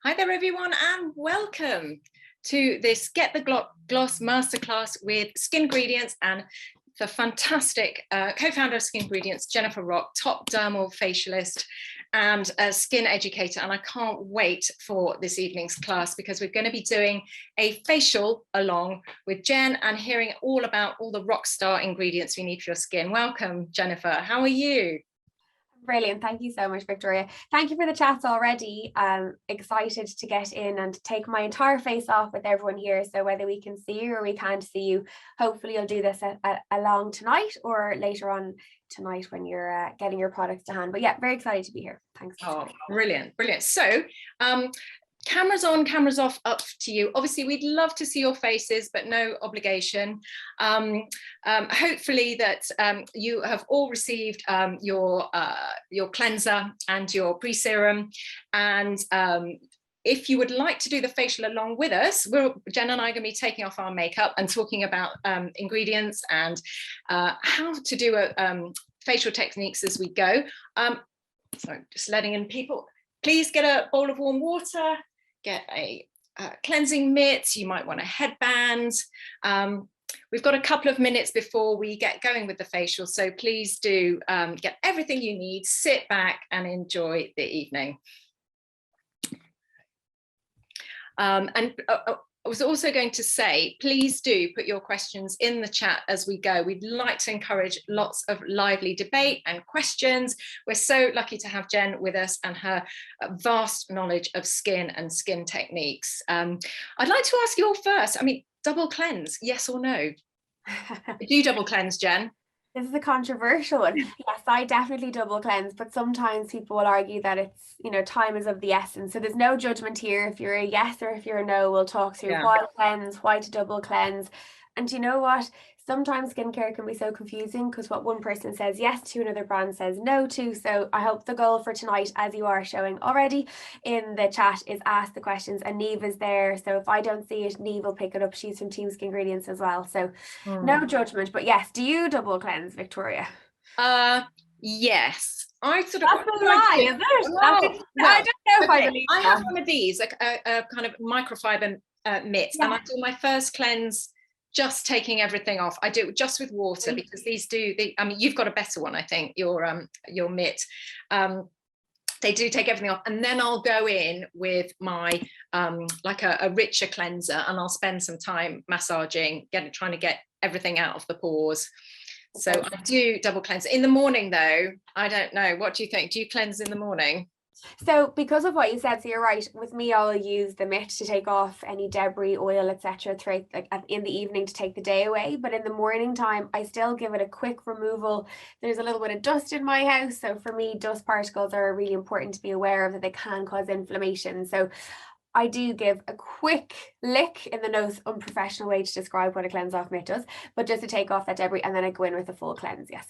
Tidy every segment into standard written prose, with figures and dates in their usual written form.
Hi there, everyone, and welcome to this Get the Gloss Masterclass with Skingredients and the fantastic co-founder of Skingredients, Jennifer Rock, top dermal facialist and a skin educator. And I can't wait for this evening's class because we're going to be doing a facial along with Jen and hearing all about all the rock star ingredients we need for your skin. Welcome, Jennifer. How are you? Brilliant. Thank you so much, Victoria. Thank you for the chats already. I'm excited to get in and take my entire face off with everyone here. So whether we can see you or we can't see you, hopefully you'll do this along tonight or later on tonight when you're getting your products to hand. But yeah, very excited to be here. Thanks. Oh, brilliant, brilliant. So cameras on, cameras off, up to you. Obviously, we'd love to see your faces, but no obligation. Hopefully that you have all received your cleanser and your pre-serum. And if you would like to do the facial along with us, Jen and I are going to be taking off our makeup and talking about ingredients and how to do facial techniques as we go. So just letting in people, please get a bowl of warm water, get a cleansing mitt, you might want a headband. We've got a couple of minutes before we get going with the facial, so please do get everything you need, sit back and enjoy the evening. I was also going to say, please do put your questions in the chat as we go. We'd like to encourage lots of lively debate and questions. We're so lucky to have Jen with us and her vast knowledge of skin and skin techniques. I'd like to ask you all first, I mean, double cleanse, yes or no? Do you double cleanse, Jen? This is a controversial one. Yes, I definitely double cleanse, but sometimes people will argue that it's, time is of the essence. So there's no judgment here. If you're a yes or if you're a no, we'll talk through why cleanse, why to double cleanse. And you know what? Sometimes skincare can be so confusing because what one person says yes to, another brand says no to. So I hope the goal for tonight, as you are showing already in the chat, is ask the questions. And Neve is there. So if I don't see it, Neve will pick it up. She's from Team Skingredients as well. So no judgment. But yes, do you double cleanse, Victoria? Yes. I sort of. That's a lie, is it? I don't know if I believe that. I have one of these, like a kind of microfiber mitt, and I do my first cleanse just taking everything off. I do it just with water because these do. I mean, you've got a better one, I think. Your mitt. They do take everything off, and then I'll go in with my like a richer cleanser, and I'll spend some time massaging, trying to get everything out of the pores. So I do double cleanse. In the morning, though, I don't know. What do you think? Do you cleanse in the morning? So because of what you said, so you're right. With me, I'll use the mitt to take off any debris, oil, etc. throughout, like in the evening to take the day away. But in the morning time, I still give it a quick removal. There's a little bit of dust in my house, so for me, dust particles are really important to be aware of, that they can cause inflammation. So I do give a quick lick, in the most unprofessional way to describe what a cleanse off mitt does, but just to take off that debris, and then I go in with a full cleanse. Yes.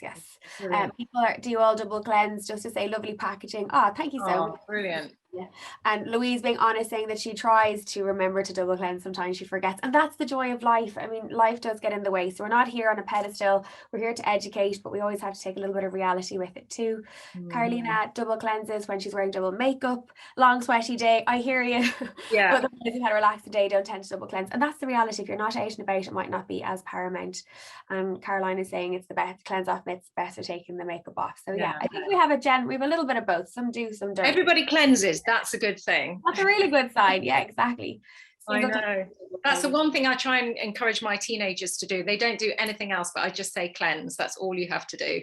People do all double cleanse, just to say lovely packaging. Thank you so much. Brilliant. Yeah. And Louise being honest, saying that she tries to remember to double cleanse, sometimes she forgets, and that's the joy of life. I mean, life does get in the way, so we're not here on a pedestal, we're here to educate, but we always have to take a little bit of reality with it too. Carolina double cleanses when she's wearing double makeup. Long sweaty day, I hear you. Yeah. But if you've had a relaxed day, don't tend to double cleanse, and that's the reality. If you're not out and about, it might not be as paramount. Caroline is saying it's the best cleanse off mitt's better taking the makeup off. So yeah, I think we have a little bit of both. Some do, some don't. Everybody cleanses. That's a good thing. That's a really good sign. Yeah, exactly. I know. That's the one thing I try and encourage my teenagers to do. They don't do anything else, but I just say cleanse. That's all you have to do.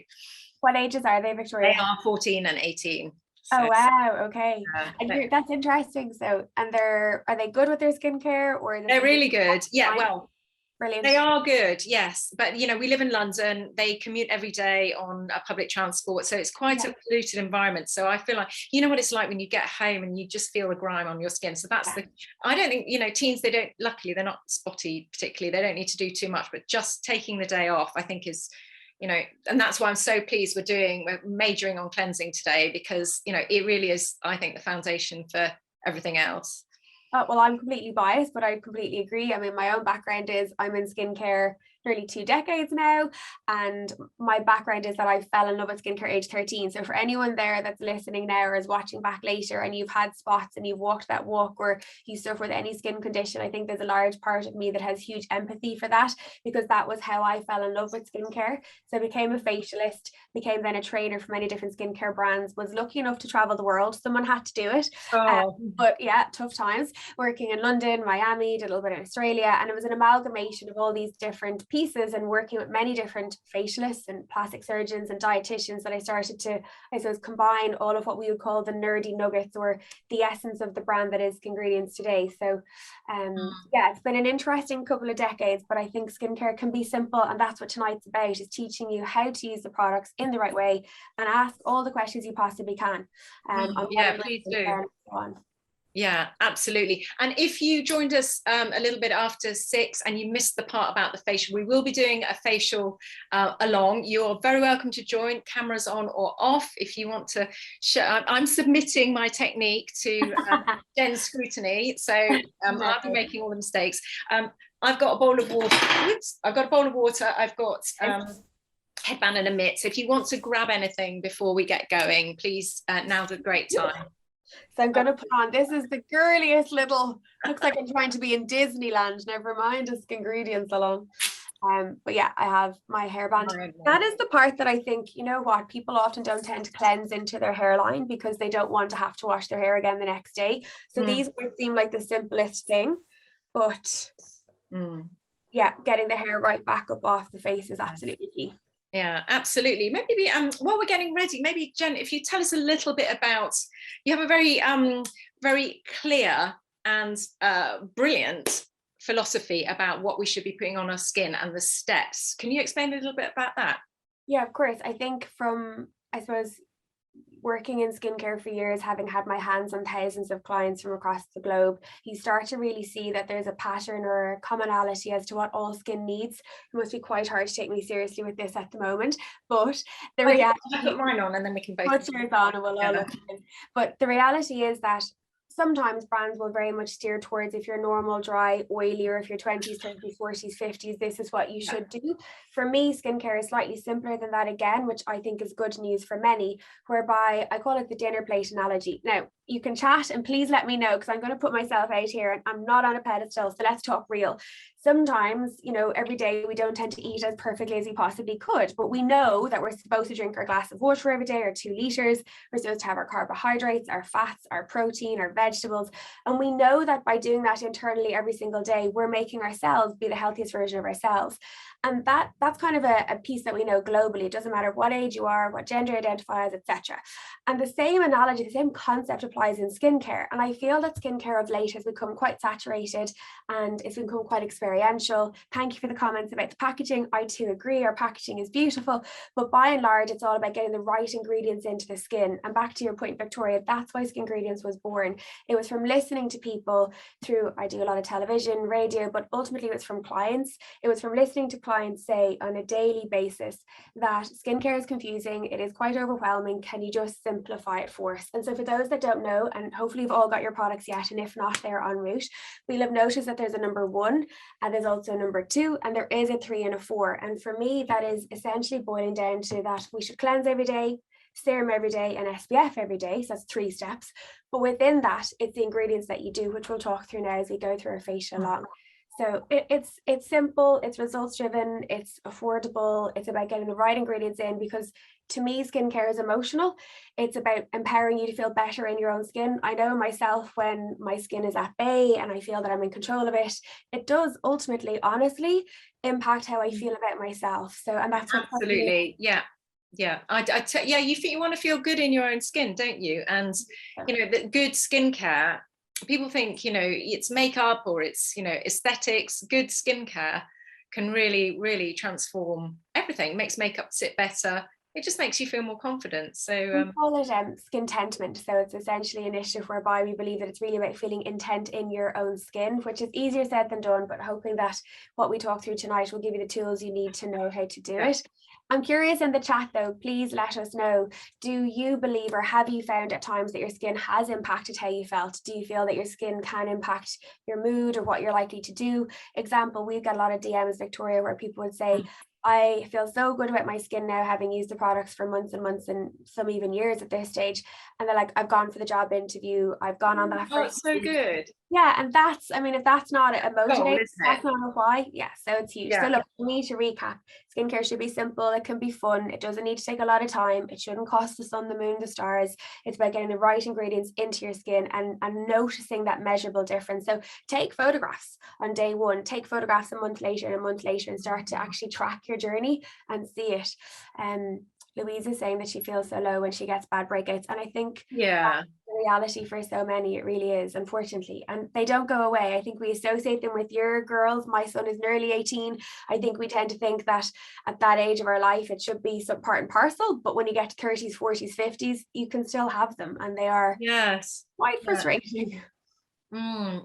What ages are they, Victoria? They are 14 and 18. So, oh wow, okay. And that's interesting. So, and are they good with their skincare, or they're really good? Yeah, well, brilliant. They are good, yes. But we live in London. They commute every day on public transport, so it's quite a polluted environment. So I feel like, what it's like when you get home and you just feel the grime on your skin. So that's I don't think, teens, luckily they're not spotty particularly. They don't need to do too much, but just taking the day off, I think is, and that's why I'm so pleased we're majoring on cleansing today, because, it really is, I think, the foundation for everything else. Well, I'm completely biased, but I completely agree. I mean, my own background is I'm in skincare nearly 2 decades now, and my background is that I fell in love with skincare age 13. So for anyone there that's listening now or is watching back later and you've had spots and you've walked that walk or you suffer with any skin condition, I think there's a large part of me that has huge empathy for that, because that was how I fell in love with skincare. So I became a facialist, became then a trainer for many different skincare brands, was lucky enough to travel the world. Someone had to do it. But yeah, tough times, working in London, Miami, did a little bit in Australia, and it was an amalgamation of all these different pieces and working with many different facialists and plastic surgeons and dietitians that I started to, I suppose, combine all of what we would call the nerdy nuggets or the essence of the brand that is Skingredients today. So yeah, it's been an interesting couple of decades, but I think skincare can be simple, and that's what tonight's about, is teaching you how to use the products in the right way and ask all the questions you possibly can. Yeah, please do. Yeah, absolutely. And if you joined us a little bit after 6 and you missed the part about the facial, we will be doing a facial along. You're very welcome to join, cameras on or off. If you want to show, I'm submitting my technique to Jen's scrutiny, so I'll be making all the mistakes. I've got a bowl of water. Oops, I've got a bowl of water. I've got headband and a mitt. So if you want to grab anything before we get going, please, now's a great time. So I'm going to put on, this is the girliest little, looks like I'm trying to be in Disneyland, never mind a Skingredients along. But yeah, I have my hairband. That is the part that I think, you know what, people often don't tend to cleanse into their hairline because they don't want to have to wash their hair again the next day. So these might seem like the simplest thing, but yeah, getting the hair right back up off the face is absolutely key. Yeah, absolutely. Maybe while we're getting ready, maybe Jen, if you tell us a little bit about, you have a very very clear and brilliant philosophy about what we should be putting on our skin and the steps. Can you explain a little bit about that? Yeah, of course. I think from, I suppose, working in skincare for years, having had my hands on thousands of clients from across the globe, you start to really see that there's a pattern or a commonality as to what all skin needs. It must be quite hard to take me seriously with this at the moment, but the reality, I'll put mine on and then we can both put yours on and we'll all look in. But the reality is that sometimes brands will very much steer towards, if you're normal, dry, oily, or if you're 20s, 30s, 40s, 50s, this is what you should do. For me, skincare is slightly simpler than that again, which I think is good news for many, whereby I call it the dinner plate analogy. Now, you can chat and please let me know, because I'm going to put myself out here and I'm not on a pedestal, so let's talk real. Sometimes, you know, every day we don't tend to eat as perfectly as we possibly could, but we know that we're supposed to drink our glass of water every day, or 2 liters. We're supposed to have our carbohydrates, our fats, our protein, our vegetables. And we know that by doing that internally every single day, we're making ourselves be the healthiest version of ourselves. And that's kind of a piece that we know globally. It doesn't matter what age you are, what gender you identify as, etc. And the same analogy, the same concept applies in skincare. And I feel that skincare of late has become quite saturated and it's become quite experiential. Thank you for the comments about the packaging. I too agree, our packaging is beautiful, but by and large, it's all about getting the right ingredients into the skin. And back to your point, Victoria, that's why Skingredients was born. It was from listening to people through, I do a lot of television, radio, but ultimately it was from clients. It was from listening to clients say on a daily basis that skincare is confusing, it is quite overwhelming, can you just simplify it for us? And so for those that don't know, and hopefully you've all got your products yet, and if not, they're en route, we'll have noticed that there's a number 1 and there's also a number 2 and there is a 3 and a 4. And for me, that is essentially boiling down to that we should cleanse every day, serum every day, and SPF every day. So that's 3 steps. But within that, it's the ingredients that you do, which we'll talk through now as we go through our facial along. So it's simple, it's results driven, it's affordable, it's about getting the right ingredients in, because to me, skincare is emotional. It's about empowering you to feel better in your own skin. I know myself, when my skin is at bay and I feel that I'm in control of it, it does ultimately, honestly, impact how I feel about myself. So, and that's absolutely, yeah. Yeah, yeah, you think you want to feel good in your own skin, don't you? And you know, that good skincare, people think, you know, it's makeup or it's, you know, aesthetics. Good skincare can really transform everything. It makes makeup sit better. It just makes you feel more confident. So we call it skintentment. So it's essentially an initiative whereby we believe that it's really about feeling intent in your own skin, which is easier said than done, but hoping that what we talk through tonight will give you the tools you need to know how to do it. I'm curious in the chat though, please let us know, do you believe or have you found at times that your skin has impacted how you felt? Do you feel that your skin can impact your mood or what you're likely to do? Example, we've got a lot of DMs, Victoria, where people would say, I feel so good about my skin now, having used the products for months and months and some even years at this stage. And they're like, I've gone for the job interview, I've gone on that. Oh, it's so good. Yeah, and that's, I mean, if that's not a motivator, that's not a why. Yeah, so it's huge. Yeah. So look, for me to recap, skincare should be simple, it can be fun, it doesn't need to take a lot of time, it shouldn't cost the sun, the moon, the stars. It's about getting the right ingredients into your skin and noticing that measurable difference. So take photographs on day one, take photographs a month later and a month later, and start to actually track your journey and see it. Louise is saying that she feels so low when she gets bad breakouts, and I think that's the reality for so many. It really is, unfortunately, and they don't go away. I think we associate them with your girls. My son is nearly 18. I think we tend to think that at that age of our life it should be some part and parcel, but when you get to 30s, 40s, 50s, you can still have them, and they are quite frustrating.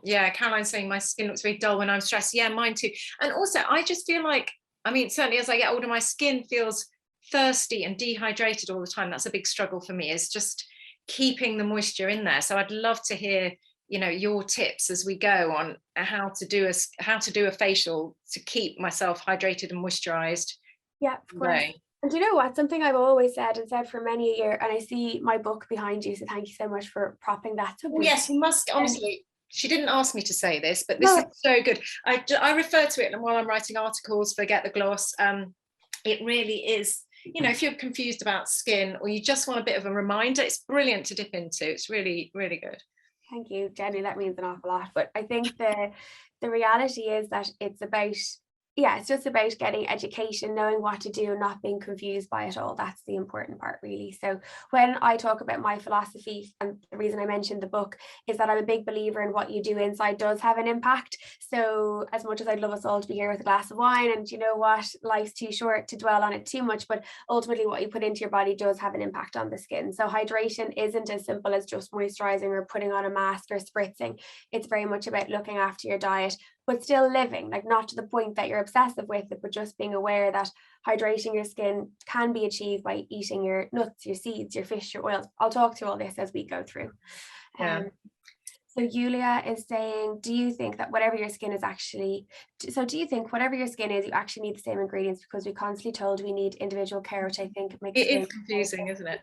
Yeah, Caroline's saying my skin looks very dull when I'm stressed. Yeah, mine too. And also I just feel like, I mean, certainly as I get older, my skin feels thirsty and dehydrated all the time. That's a big struggle for me, is just keeping the moisture in there. So I'd love to hear, you know, your tips as we go on how to do a facial to keep myself hydrated and moisturized. Yeah, of course. And do you know what? Something I've always said and said for many a year, and I see my book behind you, so thank you so much for propping that up. Yes, you must, honestly. She didn't ask me to say this, but this is so good. I refer to it while I'm writing articles for Get the Gloss. It really is, you know, if you're confused about skin or you just want a bit of a reminder, it's brilliant to dip into. It's really, really good. Thank you, Jenny. That means an awful lot. But I think the reality is that it's about, it's just about getting education, knowing what to do, not being confused by it all. That's the important part, really. So when I talk about my philosophy, and the reason I mentioned the book is that I'm a big believer in what you do inside does have an impact. So as much as I'd love us all to be here with a glass of wine, and you know what, life's too short to dwell on it too much, but ultimately what you put into your body does have an impact on the skin. So hydration isn't as simple as just moisturizing or putting on a mask or spritzing. It's very much about looking after your diet, but still living, like not to the point that you're obsessive with it, but just being aware that hydrating your skin can be achieved by eating your nuts, your seeds, your fish, your oils. I'll talk through all this as we go through. So Julia is saying, do you think whatever your skin is, you actually need the same ingredients, because we're constantly told we need individual care, which I think makes it is confusing, isn't it?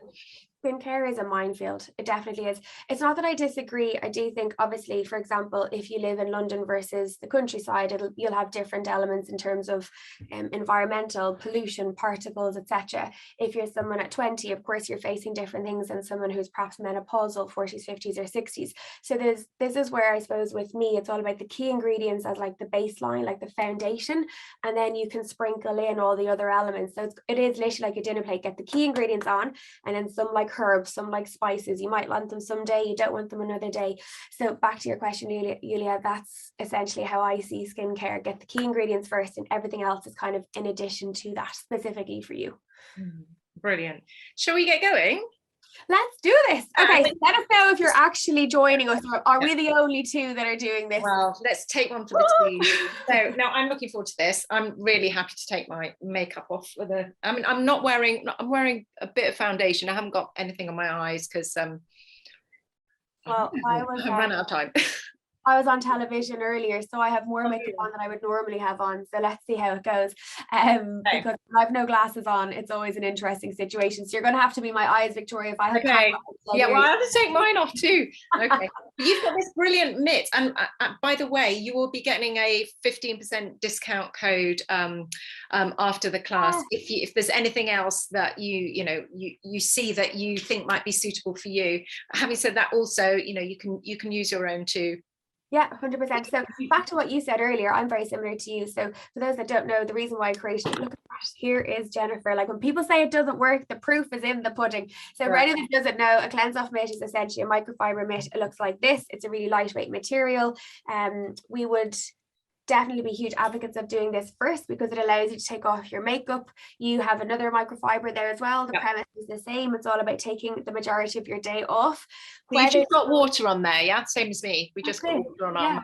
Skincare is a minefield. It definitely is. It's not that I disagree. I do think, obviously, for example, if you live in London versus the countryside, you'll have different elements in terms of environmental pollution, particles, etc. If you're someone at 20, of course, you're facing different things than someone who's perhaps menopausal, 40s, 50s, or 60s. So this is where, I suppose, with me, it's all about the key ingredients as like the baseline, like the foundation, and then you can sprinkle in all the other elements. So it is literally like a dinner plate. Get the key ingredients on, and then some like herbs, some like spices. You might want them someday, you don't want them another day. So back to your question, Julia, that's essentially how I see skincare. Get the key ingredients first, and everything else is kind of in addition to that, specifically for you. Brilliant. Shall we get going? Let's do this. Okay, so let us know if you're actually joining us, or are we the only two that are doing this? Well, let's take one for the team. So now I'm looking forward to this. I'm really happy to take my makeup off I'm wearing a bit of foundation. I haven't got anything on my eyes because I ran out of time. I was on television earlier, so I have more makeup on than I would normally have on. So let's see how it goes. Because I have no glasses on, it's always an interesting situation. So you're going to have to be my eyes, Victoria. If I have well, I have to take mine off too. Okay. You've got this brilliant mitt, and by the way, you will be getting a 15% discount code after the class. If there's anything else that you see that you think might be suitable for you. Having said that, also, you can use your own too. Yeah, 100%. So back to what you said earlier, I'm very similar to you. So for those that don't know, the reason why I created it, look at that, here is Jennifer. Like when people say it doesn't work, the proof is in the pudding. So for anyone that doesn't know, a cleanse off mitt is essentially a microfiber mitt. It looks like this. It's a really lightweight material. We would definitely be huge advocates of doing this first, because it allows you to take off your makeup. You have another microfiber there as well. The premise is the same. It's all about taking the majority of your day off. You've just got water on there, yeah? Same as me. We just got water on our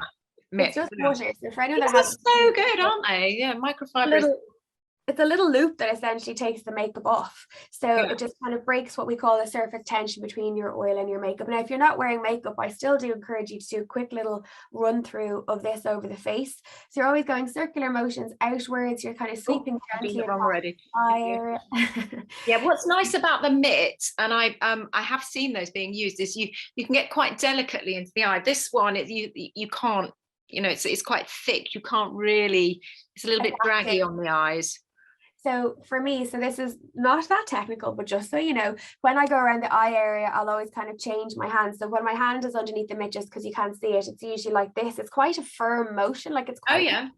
mitt. It's just water. So for anyone that has so good, aren't they? Yeah, microfibers. it's a little loop that essentially takes the makeup off. So it just kind of breaks what we call the surface tension between your oil and your makeup. Now, if you're not wearing makeup, I still do encourage you to do a quick little run through of this over the face. So you're always going circular motions outwards. You're kind of sweeping gently across the eye area. Yeah, what's nice about the mitt, and I have seen those being used, is you can get quite delicately into the eye. This one, you can't, you know, it's quite thick. You can't really, it's a little bit draggy on the eyes. So for me, so this is not that technical, but just so you know, when I go around the eye area, I'll always kind of change my hand. So when my hand is underneath the mitt, just because you can't see it, it's usually like this. It's quite a firm motion, like it's quite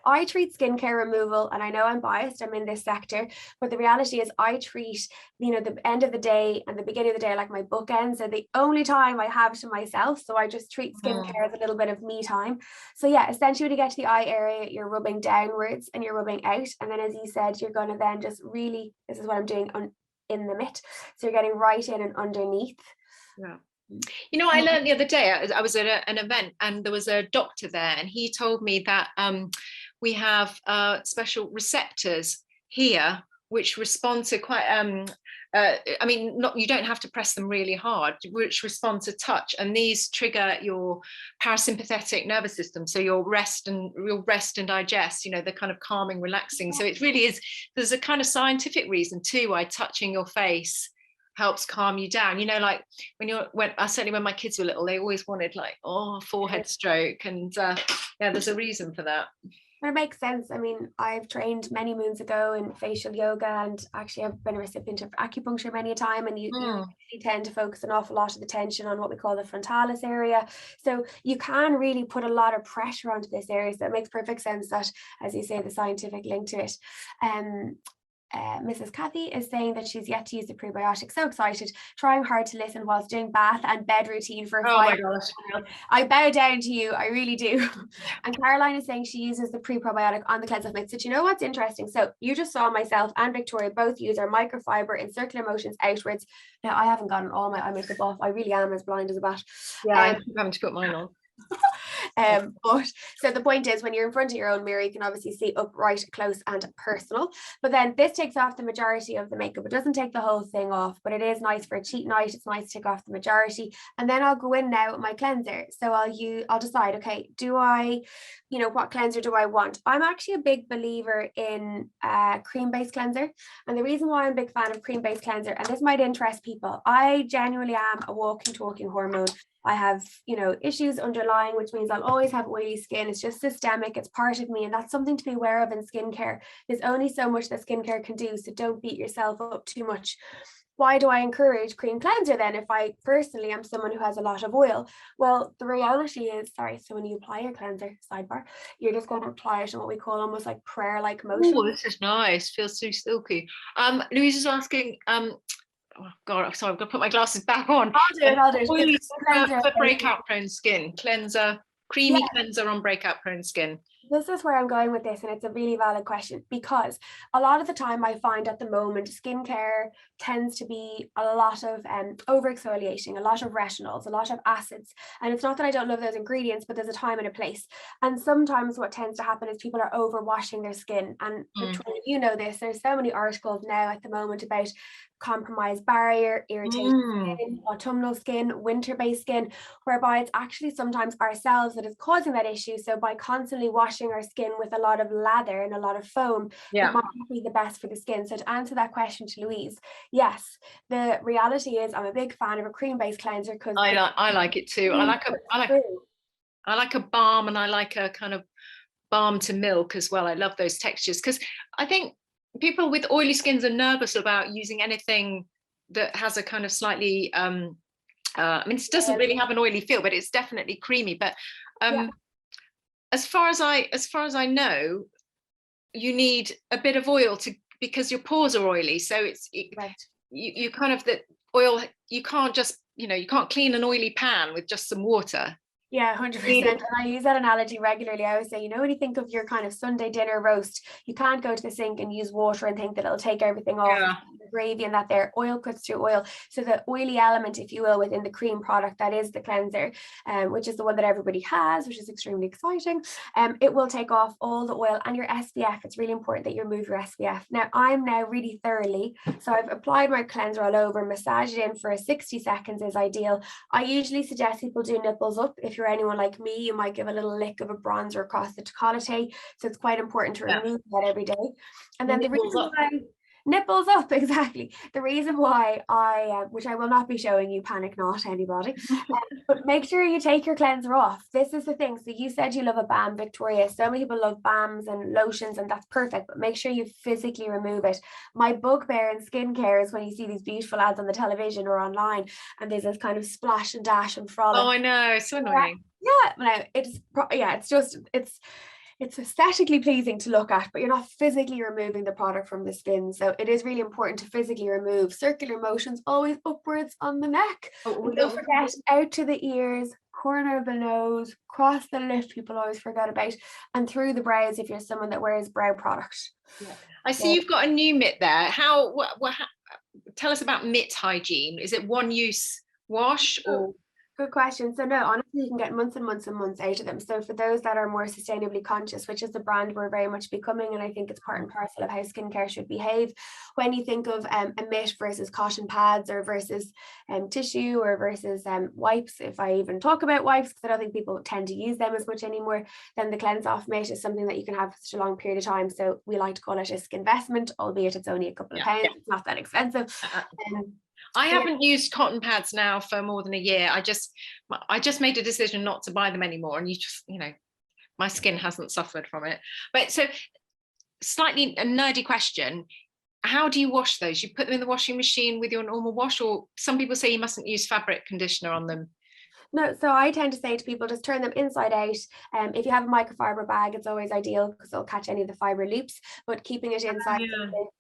I treat skincare removal, and I know I'm biased, I'm in this sector, but the reality is I treat, you know, the end of the day and the beginning of the day like my bookends are the only time I have to myself. So I just treat skincare as a little bit of me time. So yeah, essentially when you get to the eye area, you're rubbing downwards and you're rubbing out. And then, as you said, you're going to then just really, this is what I'm doing in the mitt. So you're getting right in and underneath. Yeah. You know, I learned the other day, I was at an event and there was a doctor there, and he told me that we have special receptors here which respond to quite I mean, not, you don't have to press them really hard, which respond to touch, and these trigger your parasympathetic nervous system, so you'll rest and digest, you know, the kind of calming, relaxing. So it really is, there's a kind of scientific reason too why touching your face helps calm you down. You know, like certainly when my kids were little, they always wanted like, forehead stroke, and yeah, there's a reason for that. It makes sense. I mean, I've trained many moons ago in facial yoga, and actually I've been a recipient of acupuncture many a time, and you tend to focus an awful lot of the tension on what we call the frontalis area. So you can really put a lot of pressure onto this area. So it makes perfect sense that, as you say, the scientific link to it. Mrs. Kathy is saying that she's yet to use the prebiotic. So excited, trying hard to listen whilst doing bath and bed routine for 5 years. I bow down to you, I really do. And Caroline is saying she uses the pre-probiotic on the cleanse of mitt. So do you know what's interesting? So you just saw myself and Victoria both use our microfiber in circular motions outwards. Now I haven't gotten all my eye makeup off. I really am as blind as a bat. Yeah, I'm having to put mine on. But so the point is, when you're in front of your own mirror, you can obviously see upright, close and personal, but then this takes off the majority of the makeup. It doesn't take the whole thing off, but it is nice for a cheat night. It's nice to take off the majority, and then I'll go in now with my cleanser. So I'll decide, okay, do I, you know, what cleanser do I want? I'm actually a big believer in cream-based cleanser, and the reason why I'm a big fan of cream-based cleanser, and this might interest people, I genuinely am a walking, talking hormone. I have, you know, issues underlying, which means I'll always have oily skin. It's just systemic. It's part of me. And that's something to be aware of in skincare. There's only so much that skincare can do. So don't beat yourself up too much. Why do I encourage cream cleanser then if I personally am someone who has a lot of oil? Well, the reality is, so when you apply your cleanser, sidebar, you're just going to apply it in what we call almost like prayer-like motion. Oh, this is nice. Feels so silky. Louise is asking, oh God, sorry, I've got to put my glasses back on. I'll do it. For breakout prone skin, cleanser, creamy cleanser on breakout prone skin. This is where I'm going with this, and it's a really valid question, because a lot of the time I find at the moment skincare tends to be a lot of over exfoliating, a lot of retinols, a lot of acids, and it's not that I don't love those ingredients, but there's a time and a place. And sometimes what tends to happen is people are over washing their skin, and Victoria, you know this, there's so many articles now at the moment about compromised barrier, irritated skin, autumnal skin, winter-based skin, whereby it's actually sometimes ourselves that is causing that issue. So by constantly washing our skin with a lot of lather and a lot of foam, it might not be the best for the skin. So to answer that question to Louise, yes, the reality is I'm a big fan of a cream-based cleanser because I like it too. I like a balm, and I like a kind of balm to milk as well. I love those textures, because I think people with oily skins are nervous about using anything that has a kind of slightly I mean, it doesn't really have an oily feel, but it's definitely creamy. But as far as I know, you need a bit of oil because your pores are oily. So you kind of, the oil, you can't just, you know, you can't clean an oily pan with just some water. Yeah, 100%. And I use that analogy regularly. I always say, you know, when you think of your kind of Sunday dinner roast, you can't go to the sink and use water and think that it'll take everything off. Yeah. The gravy and that there, oil cuts through oil. So the oily element, if you will, within the cream product, that is the cleanser, which is the one that everybody has, which is extremely exciting. It will take off all the oil and your SPF. It's really important that you remove your SPF. Now, I'm now really thoroughly, so I've applied my cleanser all over, massage it in for 60 seconds is ideal. I usually suggest people do nipples up. If you're anyone like me, you might give a little lick of a bronzer across the décolleté. So it's quite important to remove that every day. And then nipples the reason why nipples up, exactly. The reason why which I will not be showing you, panic not anybody, but make sure you take your cleanser off. This is the thing. So you said you love a balm, Victoria. So many people love balms and lotions, and that's perfect, but make sure you physically remove it. My bugbear in skincare is when you see these beautiful ads on the television or online, and there's this kind of splash and dash and frolic. Oh, I know, it's so annoying. Yeah, no, it's aesthetically pleasing to look at, but you're not physically removing the product from the skin. So it is really important to physically remove. Circular motions, always upwards on the neck. Don't forget, out to the ears, corner of the nose, across the lip, people always forget about, and through the brows if you're someone that wears brow product. Yeah. I see you've got a new mitt there. Tell us about mitt hygiene. Is it one use wash or? Good question. So no, honestly, you can get months and months and months out of them. So for those that are more sustainably conscious, which is the brand we're very much becoming, and I think it's part and parcel of how skincare should behave. When you think of a mitt versus cotton pads or versus tissue or versus wipes, if I even talk about wipes, because I don't think people tend to use them as much anymore, then the cleanse off mitt is something that you can have for such a long period of time. So we like to call it a skin investment, albeit it's only a couple of pounds. It's not that expensive. I haven't used cotton pads now for more than a year. I just made a decision not to buy them anymore, and my skin hasn't suffered from it. But so, slightly a nerdy question: how do you wash those? You put them in the washing machine with your normal wash, or some people say you mustn't use fabric conditioner on them? No, so I tend to say to people, just turn them inside out. If you have a microfiber bag, it's always ideal because it'll catch any of the fiber loops, but keeping it inside,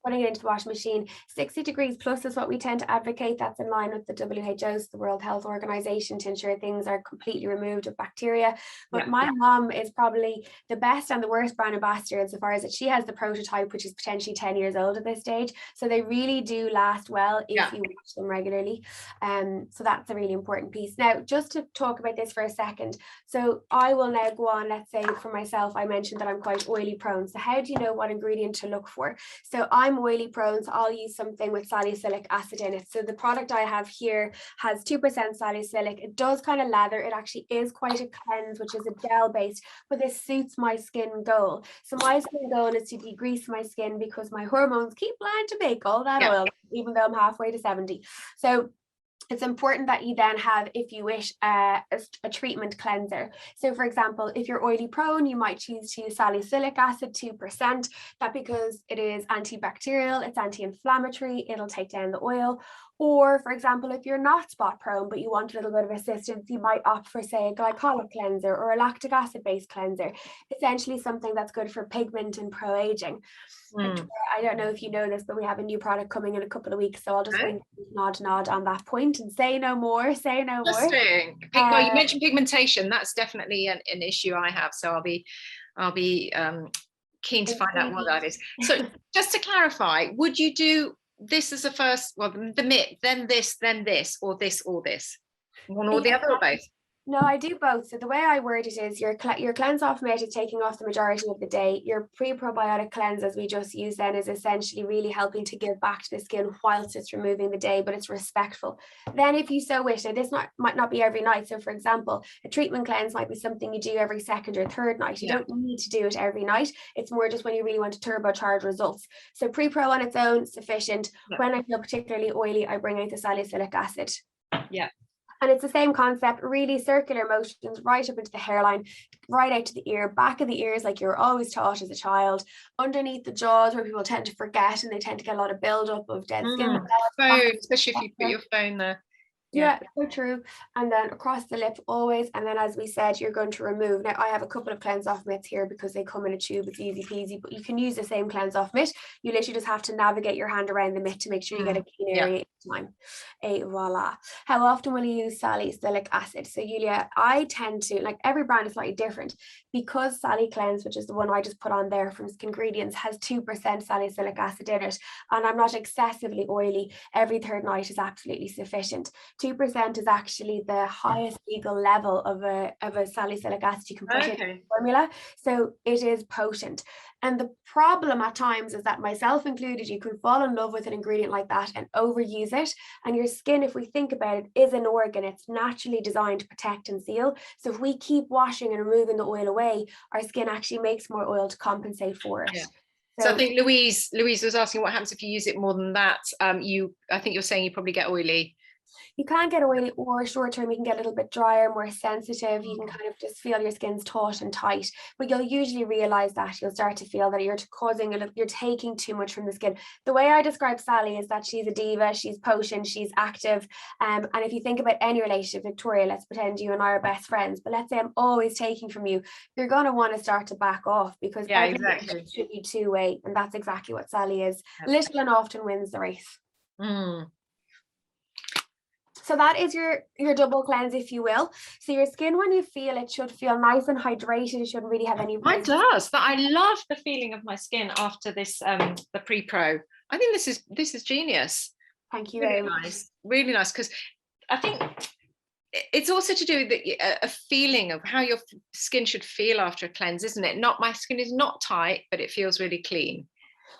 putting it into the washing machine, 60 degrees plus is what we tend to advocate. That's in line with the WHO's, the World Health Organization, to ensure things are completely removed of bacteria. But my mom is probably the best and the worst brand ambassador insofar as that she has the prototype, which is potentially 10 years old at this stage. So they really do last well if you wash them regularly. So that's a really important piece. Now, just to talk about this for a second. So I will now go on, let's say for myself, I mentioned that I'm quite oily prone. So how do you know what ingredient to look for? So I'm oily prone, so I'll use something with salicylic acid in it. So the product I have here has 2% salicylic. It does kind of lather. It actually is quite a cleanse, which is a gel based, but this suits my skin goal. So my skin goal is to degrease my skin because my hormones keep lying to make all that oil, even though I'm halfway to 70. So it's important that you then have, if you wish, a treatment cleanser. So for example, if you're oily prone, you might choose to use salicylic acid 2%, that because it is antibacterial, it's anti-inflammatory, it'll take down the oil. Or for example, if you're not spot prone, but you want a little bit of assistance, you might opt for, say, a glycolic cleanser or a lactic acid based cleanser, essentially something that's good for pigment and pro-aging. I don't know if you know this, but we have a new product coming in a couple of weeks, so I'll just nod on that point and say no more. Interesting. Well, you mentioned pigmentation. That's definitely an issue I have, so I'll be keen to find out what that is. So just to clarify, would you do this as a first, well, the mitt, then this, or this, one or the other, or both? No, I do both. So the way I word it is your cleanse off mitt is taking off the majority of the day. Your pre-probiotic cleanse, as we just used then, is essentially really helping to give back to the skin whilst it's removing the day, but it's respectful. Then if you so wish, now this might not be every night. So for example, a treatment cleanse might be something you do every second or third night. You don't need to do it every night. It's more just when you really want to turbocharge results. So pre-pro on its own, sufficient. When I feel particularly oily, I bring out the salicylic acid. And it's the same concept, really circular motions right up into the hairline, right out to the ear, back of the ears, like you're always taught as a child, underneath the jaws where people tend to forget and they tend to get a lot of buildup of dead skin. Phone, especially if you put your phone there. Yeah, so true. And then across the lip always. And then, as we said, you're going to remove. Now, I have a couple of cleanse off mitts here because they come in a tube. It's easy peasy, but you can use the same cleanse off mitt. You literally just have to navigate your hand around the mitt to make sure you get a clean area each time. Voila. How often will you use salicylic acid? So, Yulia, I tend to, like, every brand is slightly different, because Sally Cleanse, which is the one I just put on there from Skingredients, has 2% salicylic acid in it, and I'm not excessively oily, every third night is absolutely sufficient. 2% is actually the highest legal level of a salicylic acid you can put in the formula. So it is potent. And the problem at times is that, myself included, you can fall in love with an ingredient like that and overuse it. And your skin, if we think about it, is an organ. It's naturally designed to protect and seal. So if we keep washing and removing the oil away, our skin actually makes more oil to compensate for it. Yeah. So I think Louise was asking what happens if you use it more than that. I think you're saying you probably get oily. You can get oily, or short term you can get a little bit drier, more sensitive. You can kind of just feel your skin's taut and tight, but you'll usually realize that you'll start to feel that you're taking too much from the skin. The way I describe Sally is that she's a diva, she's potent, she's active, and if you think about any relationship, Victoria, let's pretend you and I are best friends, but let's say I'm always taking from you, you're going to want to start to back off, because everything should be two-way, and that's exactly what Sally is. Little and often wins the race. So that is your double cleanse, if you will. So your skin, when you feel it, should feel nice and hydrated. It shouldn't really have any. Mine does. But I love the feeling of my skin after this, the pre-pro. I think this is genius. Thank you very much. Really nice, because I think it's also to do with a feeling of how your skin should feel after a cleanse, isn't it? My skin is not tight, but it feels really clean.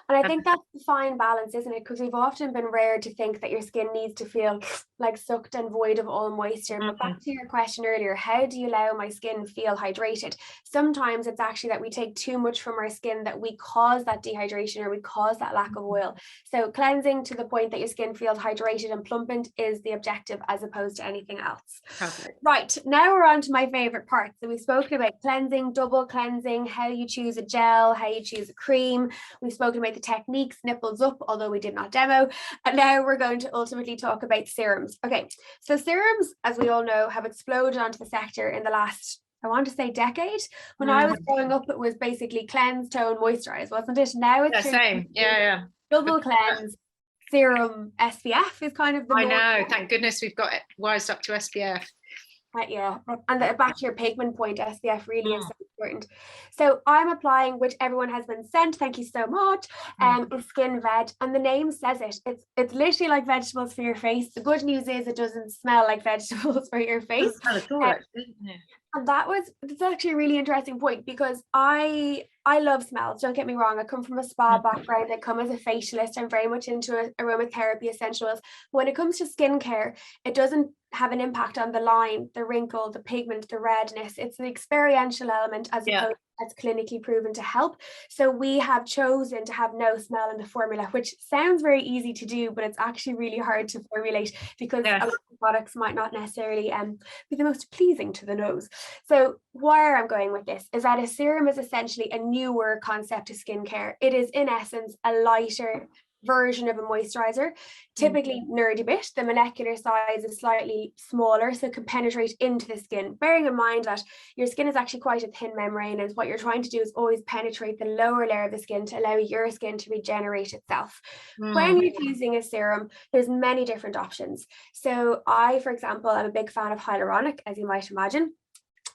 And I think that's the fine balance, isn't it? Because we've often been reared to think that your skin needs to feel like sucked and void of all moisture. But back to your question earlier, how do you allow my skin feel hydrated? Sometimes it's actually that we take too much from our skin, that we cause that dehydration, or we cause that lack of oil. So cleansing to the point that your skin feels hydrated and plumpened is the objective, as opposed to anything else. Perfect. Right, now we're on to my favorite part. So we've spoken about cleansing, double cleansing, how you choose a gel, how you choose a cream. We've spoken about the techniques, nipples up, although we did not demo. And now we're going to ultimately talk about serums. Okay, so serums, as we all know, have exploded onto the sector in the last, I want to say, decade. When I was growing up, it was basically cleanse, tone, moisturize, wasn't it? Now it's same. Double cleanse, serum, SPF is kind of the norm. I know, thank goodness we've got it wised up to SPF. Yeah, and back to your pigment point, SPF really is so important. So I'm applying, which everyone has been sent, thank you so much, is Skin Veg, and the name says it. It's literally like vegetables for your face. The good news is it doesn't smell like vegetables for your face. And it's actually a really interesting point, because I love smells, don't get me wrong. I come from a spa background. I come as a facialist. I'm very much into aromatherapy, essential oils. But when it comes to skincare, it doesn't have an impact on the line, the wrinkle, the pigment, the redness. It's the experiential element as opposed that's clinically proven to help. So we have chosen to have no smell in the formula, which sounds very easy to do, but it's actually really hard to formulate, because a lot of products might not necessarily be the most pleasing to the nose. So where I'm going with this is that a serum is essentially a newer concept to skincare. It is, in essence, a lighter version of a moisturizer, typically nerdy bit. The molecular size is slightly smaller, so it can penetrate into the skin, bearing in mind that your skin is actually quite a thin membrane, and what you're trying to do is always penetrate the lower layer of the skin to allow your skin to regenerate itself. When you're using a serum, there's many different options. So I, for example, am a big fan of hyaluronic, as you might imagine.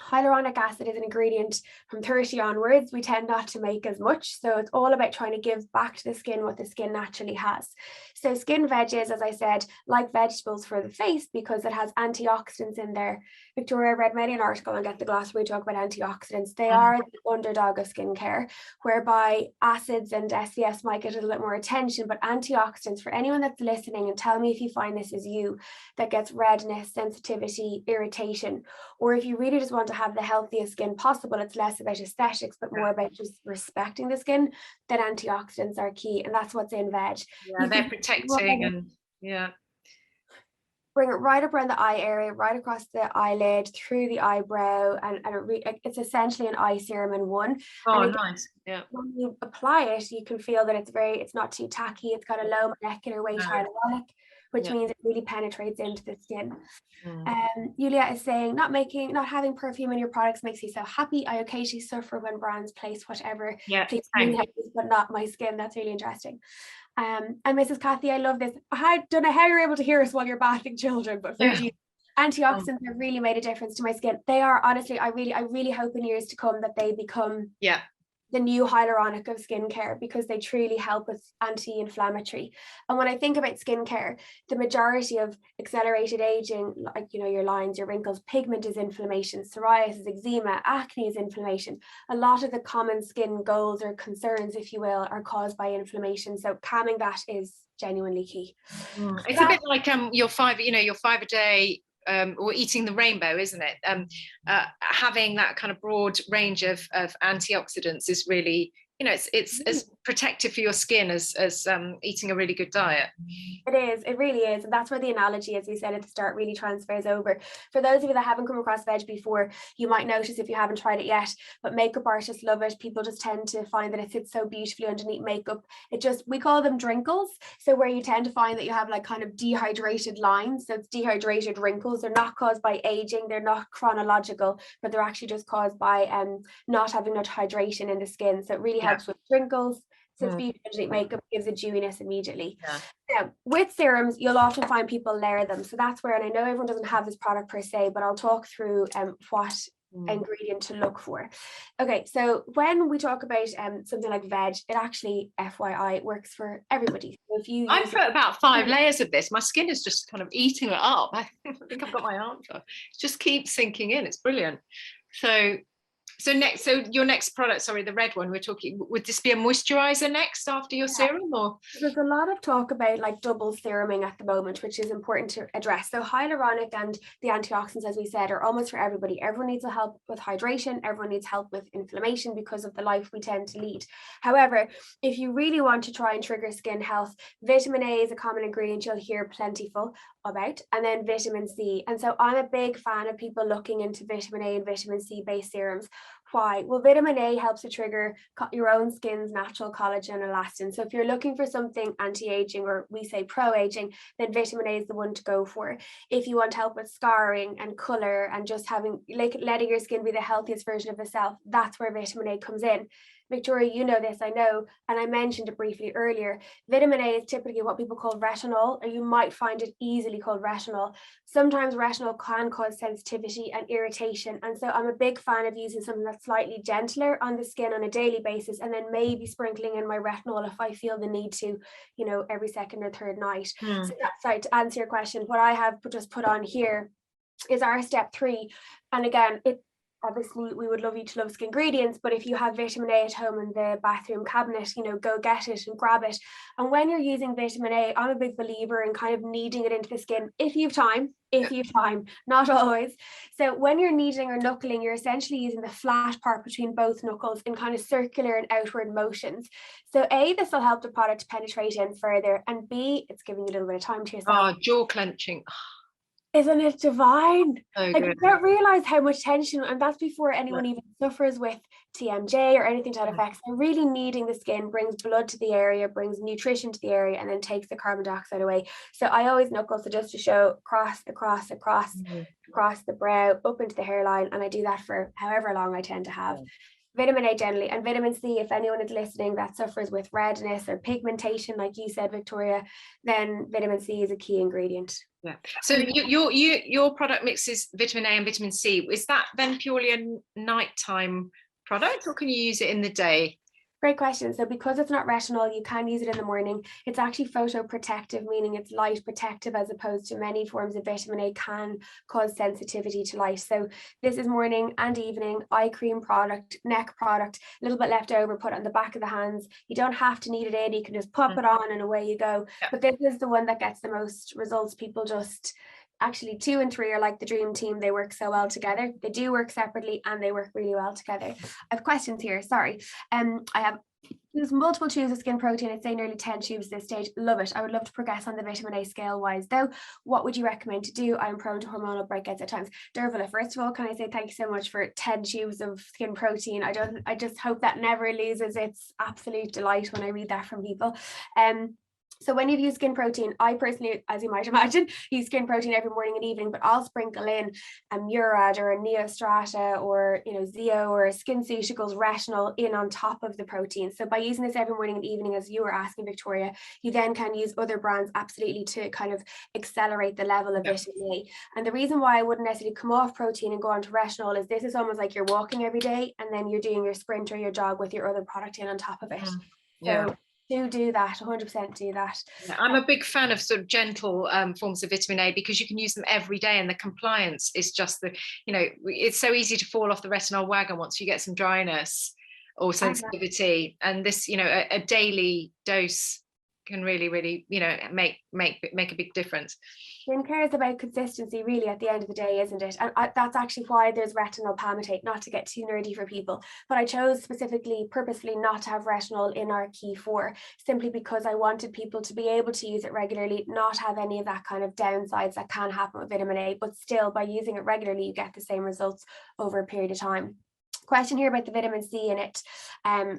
Hyaluronic acid is an ingredient from 30 onwards. We tend not to make as much. So it's all about trying to give back to the skin what the skin naturally has. So Skin Veg is, as I said, like vegetables for the face, because it has antioxidants in there. Victoria, read many an article on Get the Gloss where we talk about antioxidants. They are the underdog of skincare, whereby acids and SPFs might get a little bit more attention, but antioxidants, for anyone that's listening, and tell me if you find this is you, that gets redness, sensitivity, irritation, or if you really just want to have the healthiest skin possible, it's less about aesthetics but more about just respecting the skin, then antioxidants are key, and that's what's in veg. They're protecting, and bring it right up around the eye area, right across the eyelid, through the eyebrow, and it's essentially an eye serum in one. Nice. When you apply it, you can feel that it's not too tacky. It's got a low molecular weight hyaluronic. which means it really penetrates into the skin. Julia is saying, not having perfume in your products makes me so happy. I occasionally suffer when brands place whatever but not my skin. That's really interesting. And Mrs. Kathy, I love this. I don't know how you're able to hear us while you're bathing children, but antioxidants have really made a difference to my skin. They are, honestly, I really hope in years to come that they become the new hyaluronic of skincare, because they truly help with anti-inflammatory. And when I think about skincare, the majority of accelerated aging, like, you know, your lines, your wrinkles, pigment is inflammation, psoriasis, eczema, acne is inflammation. A lot of the common skin goals or concerns, if you will, are caused by inflammation. So calming that is genuinely key. It's a bit like your 5 a day, or eating the rainbow, isn't it? Having that kind of broad range of antioxidants is really, you know, it's as protective for your skin as eating a really good diet. It really is. And that's where the analogy, as we said at the start, really transfers over. For those of you that haven't come across veg before, you might notice, if you haven't tried it yet, but makeup artists love it. People just tend to find that it sits so beautifully underneath makeup. We call them drinkles. So where you tend to find that you have like kind of dehydrated lines. So it's dehydrated wrinkles. They're not caused by aging. They're not chronological, but they're actually just caused by not having much hydration in the skin. So it really helps with wrinkles. Since beauty makeup gives a dewiness immediately. Now, with serums, you'll often find people layer them. So that's where, and I know everyone doesn't have this product per se, but I'll talk through what ingredient to look for. Okay, so when we talk about something like veg, it actually, FYI, works for everybody. So if I've put about 5 layers of this. My skin is just kind of eating it up. I think I've got my answer. It just keeps sinking in. It's brilliant. So your next product, sorry, the red one we're talking, would this be a moisturizer next after your serum? Or there's a lot of talk about like double seruming at the moment, which is important to address. So hyaluronic and the antioxidants, as we said, are almost for everybody. Everyone needs help with hydration. Everyone needs help with inflammation because of the life we tend to lead. However, if you really want to try and trigger skin health, vitamin A is a common ingredient you'll hear plentiful about, and then vitamin C. And so I'm a big fan of people looking into vitamin A and vitamin C based serums. Why? Well, vitamin A helps to trigger your own skin's natural collagen and elastin. So if you're looking for something anti-aging, or we say pro-aging, then vitamin A is the one to go for. If you want help with scarring and color and just letting your skin be the healthiest version of itself, that's where vitamin A comes in. Victoria, you know this, I know, and I mentioned it briefly earlier. Vitamin A is typically what people call retinol, or you might find it easily called retinol. Sometimes retinol can cause sensitivity and irritation, and so I'm a big fan of using something that's slightly gentler on the skin on a daily basis, and then maybe sprinkling in my retinol if I feel the need to, you know, every second or third night. So that's, sorry, to answer your question, what I have just put on here is our step 3, and again, obviously we would love you to love Skingredients, but if you have vitamin A at home in the bathroom cabinet, you know, go get it and grab it. And when you're using vitamin A, I'm a big believer in kind of kneading it into the skin if you've time, not always. So when you're kneading or knuckling, you're essentially using the flat part between both knuckles in kind of circular and outward motions. So A, this will help the product to penetrate in further, and B, it's giving you a little bit of time to yourself. Jaw clenching. Isn't it divine? So like, you don't realize how much tension, and that's before anyone even suffers with TMJ or anything to that effect. So really kneading the skin brings blood to the area, brings nutrition to the area, and then takes the carbon dioxide away. So I always knuckle, so just to show across the brow, up into the hairline, and I do that for however long I tend to have. Vitamin A generally, and vitamin C, if anyone is listening that suffers with redness or pigmentation, like you said, Victoria, then vitamin C is a key ingredient. Yeah. So your product mixes vitamin A and vitamin C. Is that then purely a nighttime product, or can you use it in the day? Great question. So because it's not retinol, you can use it in the morning. It's actually photoprotective, meaning it's light protective, as opposed to many forms of vitamin A can cause sensitivity to light. So this is morning and evening, eye cream product, neck product, a little bit left over, put on the back of the hands. You don't have to knead it in, you can just pop it on and away you go. Yeah. But this is the one that gets the most results. People just... Actually, 2 and 3 are like the dream team. They work so well together. They do work separately and they work really well together. I have questions here. Sorry. I have used multiple tubes of skin protein. I'd say nearly 10 tubes at this stage. Love it. I would love to progress on the vitamin A scale wise though. What would you recommend to do? I'm prone to hormonal breakouts at times. Dervila, first of all, can I say thank you so much for 10 tubes of skin protein. I just hope that never loses its absolute delight when I read that from people. So when you've used skin protein, I personally, as you might imagine, use skin protein every morning and evening, but I'll sprinkle in a Murad or a Neostrata or, you know, Zeo or SkinCeuticals retinol in on top of the protein. So by using this every morning and evening, as you were asking, Victoria, you then can use other brands absolutely to kind of accelerate the level of vitamin A. And the reason why I wouldn't necessarily come off protein and go on to retinol is this is almost like you're walking every day and then you're doing your sprint or your jog with your other product in on top of it. So do that, 100% do that. Yeah, I'm a big fan of sort of gentle forms of vitamin A because you can use them every day, and the compliance is just the, you know, it's so easy to fall off the retinol wagon once you get some dryness or sensitivity, and this, you know, a daily dose can really, you know, make a big difference. Skincare is about consistency, really, at the end of the day, isn't it? And that's actually why there's retinol palmitate, not to get too nerdy for people, but I chose specifically, purposefully not to have retinol in our key 4, simply because I wanted people to be able to use it regularly, not have any of that kind of downsides that can happen with vitamin A, but still, by using it regularly, you get the same results over a period of time. Question here about the vitamin C in it.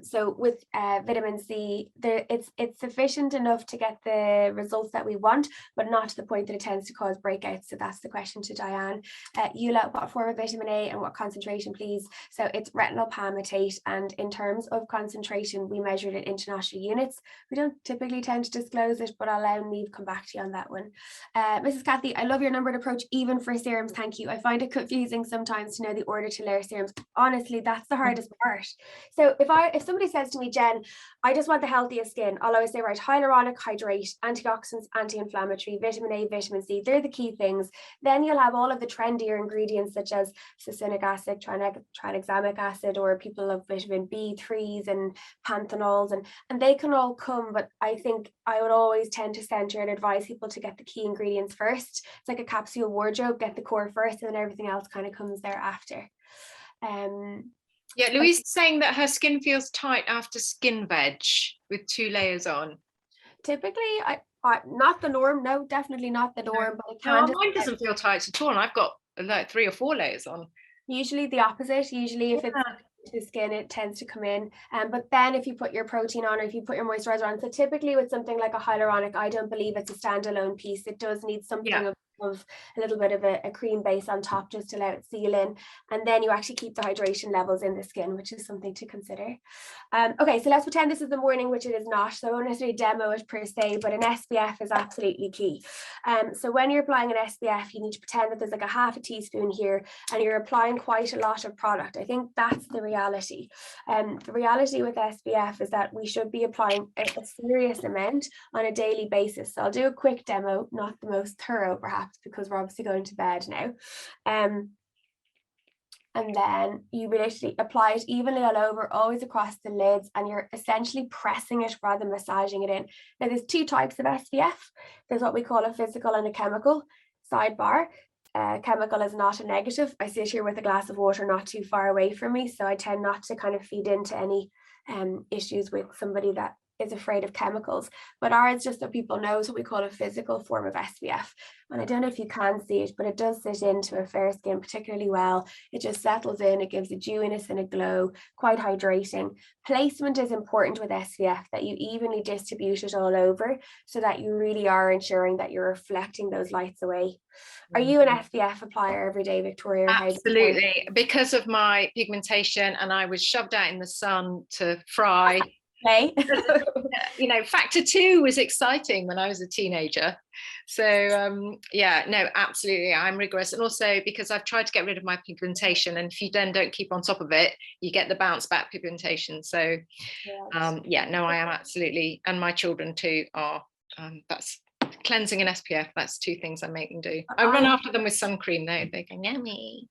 So with vitamin C, it's sufficient enough to get the results that we want, but not to the point that it tends to cause breakouts. So that's the question to Diane. Eula, what form of vitamin A and what concentration, please? So it's retinol palmitate, and in terms of concentration, we measured it in international units. We don't typically tend to disclose it, but I'll allow Neve come back to you on that one. Mrs. Kathy, I love your numbered approach, even for serums. Thank you. I find it confusing sometimes to know the order to layer serums. Honestly, that's the hardest part. So if somebody says to me, Jen, I just want the healthiest skin, I'll always say, right, hyaluronic, hydrate, antioxidants, anti-inflammatory, vitamin A, vitamin C, they're the key things. Then you'll have all of the trendier ingredients such as succinic acid, tranexamic acid, or people love vitamin B3s and panthenols, and they can all come, but I think I would always tend to center and advise people to get the key ingredients first. It's like a capsule wardrobe, get the core first, and then everything else kind of comes thereafter. Yeah, Louise is saying that her skin feels tight after skin veg with 2 layers on. Typically, I not the norm. No, definitely not the norm. But it can. No, mine doesn't feel tight at all, and I've got like 3 or 4 layers on. Usually the opposite. Usually, if it's to skin, it tends to come in. But then if you put your protein on, or if you put your moisturizer on, so typically with something like a hyaluronic, I don't believe it's a standalone piece. It does need something of a little bit of a cream base on top just to let it seal in, and then you actually keep the hydration levels in the skin, which is something to consider. Okay, so let's pretend this is the morning, which it is not, so I won't necessarily demo it per se, but an SPF is absolutely key. So when you're applying an SPF, you need to pretend that there's like a half a teaspoon here and you're applying quite a lot of product. I think that's the reality. The reality with SPF is that we should be applying a serious amount on a daily basis. So I'll do a quick demo, not the most thorough perhaps, because we're obviously going to bed now. And then you literally apply it evenly all over, always across the lids, and you're essentially pressing it rather than massaging it in. Now there's 2 types of SPF. There's what we call a physical and a chemical. Sidebar, chemical is not a negative. I sit here with a glass of water not too far away from me, so I tend not to kind of feed into any issues with somebody that is afraid of chemicals, but ours, just so people know, is what we call a physical form of SPF. And I don't know if you can see it, but it does sit into a fair skin particularly well. It just settles in, it gives a dewiness and a glow, quite hydrating. Placement is important with SPF, that you evenly distribute it all over so that you really are ensuring that you're reflecting those lights away. Are you an SPF applier every day, Victoria? Absolutely, because of my pigmentation, and I was shoved out in the sun to fry. Okay. You know, factor 2 was exciting when I was a teenager. So yeah, no, absolutely, I'm rigorous. And also because I've tried to get rid of my pigmentation, and if you then don't keep on top of it, you get the bounce back pigmentation. So yeah, no, I am absolutely, and my children too are, that's cleansing and SPF, that's 2 things I make them do. I run after them with sun cream though, they go yummy.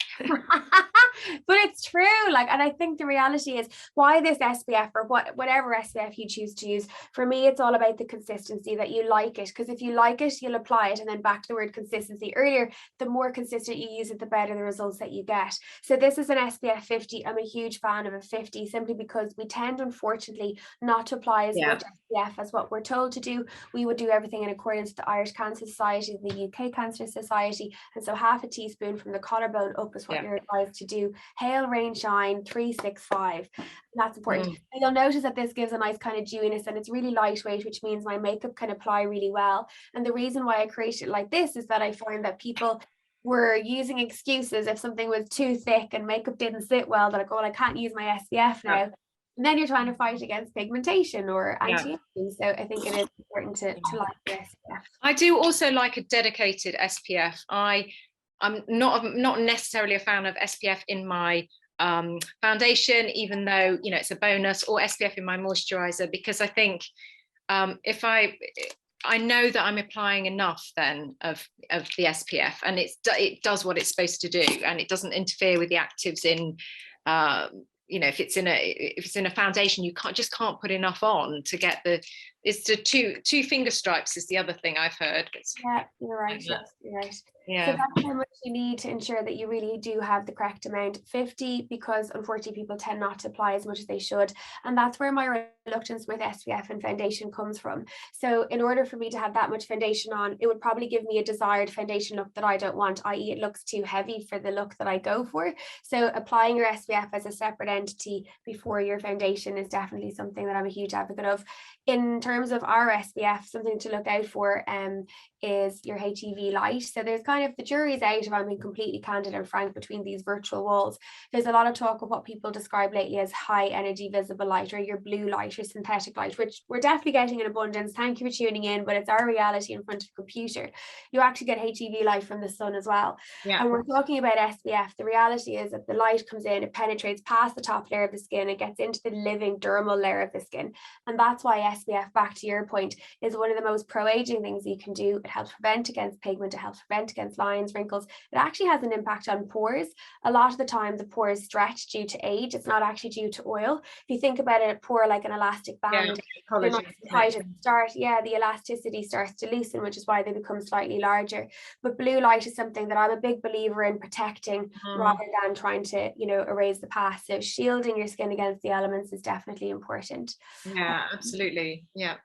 But it's true, like, and I think the reality is why this SPF, or whatever SPF you choose to use, for me it's all about the consistency, that you like it, because if you like it, you'll apply it. And then back to the word consistency earlier, the more consistent you use it, the better the results that you get. So this is an SPF 50. I'm a huge fan of a 50, simply because we tend, unfortunately, not to apply as much SPF as what we're told to do. We would do everything in accordance with the Irish Cancer Society, the UK Cancer Society, and so half a teaspoon from the collarbone up is what you're advised to do. do hail, rain, shine, 365. That's important. And you'll notice that this gives a nice kind of dewiness, and it's really lightweight, which means my makeup can apply really well. And the reason why I created it like this is that I find that people were using excuses if something was too thick and makeup didn't sit well, that I go, well, I can't use my SPF now. And then you're trying to fight against pigmentation or anti-aging. So I think it is important to like your SPF. I do also like a dedicated SPF. I'm not necessarily a fan of SPF in my foundation, even though, you know, it's a bonus, or SPF in my moisturizer, because I think if I know that I'm applying enough then of the SPF, and it does what it's supposed to do, and it doesn't interfere with the actives in you know, if it's in a foundation, you can't put enough on to get it's the two finger stripes is the other thing I've heard. Yeah, you're right. You're right. Yeah. So that's how much you need to ensure that you really do have the correct amount. 50, because unfortunately people tend not to apply as much as they should. And that's where my reluctance with SPF and foundation comes from. So in order for me to have that much foundation on, it would probably give me a desired foundation look that I don't want, i.e. it looks too heavy for the look that I go for. So applying your SPF as a separate entity before your foundation is definitely something that I'm a huge advocate of. In terms of our SPF, something to look out for is your HEV light. So there's kind of, the jury's out, if I'm being completely candid and frank, between these virtual walls. There's a lot of talk of what people describe lately as high energy visible light, or your blue light or synthetic light, which we're definitely getting in abundance. Thank you for tuning in, but it's our reality in front of a computer. You actually get HEV light from the sun as well. Yeah. And we're talking about SPF. The reality is that the light comes in, it penetrates past the top layer of the skin, it gets into the living dermal layer of the skin. And that's why SPF, back to your point, is one of the most pro-aging things you can do. It helps prevent against pigment, it helps prevent against lines, wrinkles. It actually has an impact on pores. A lot of the time the pores stretch due to age. It's not actually due to oil. If you think about it, a pore like an elastic band, they're nice and tight at the start. Yeah, the elasticity starts to loosen, which is why they become slightly larger. But blue light is something that I'm a big believer in protecting rather than trying to, you know, erase the past. So shielding your skin against the elements is definitely important. Yeah, absolutely. Yeah.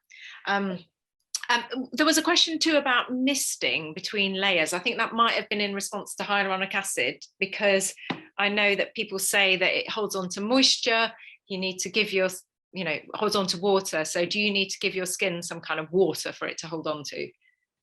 There was a question too about misting between layers. I think that might have been in response to hyaluronic acid, because I know that people say that it holds on to moisture. You need to give your, you know, holds on to water. So do you need to give your skin some kind of water for it to hold on to?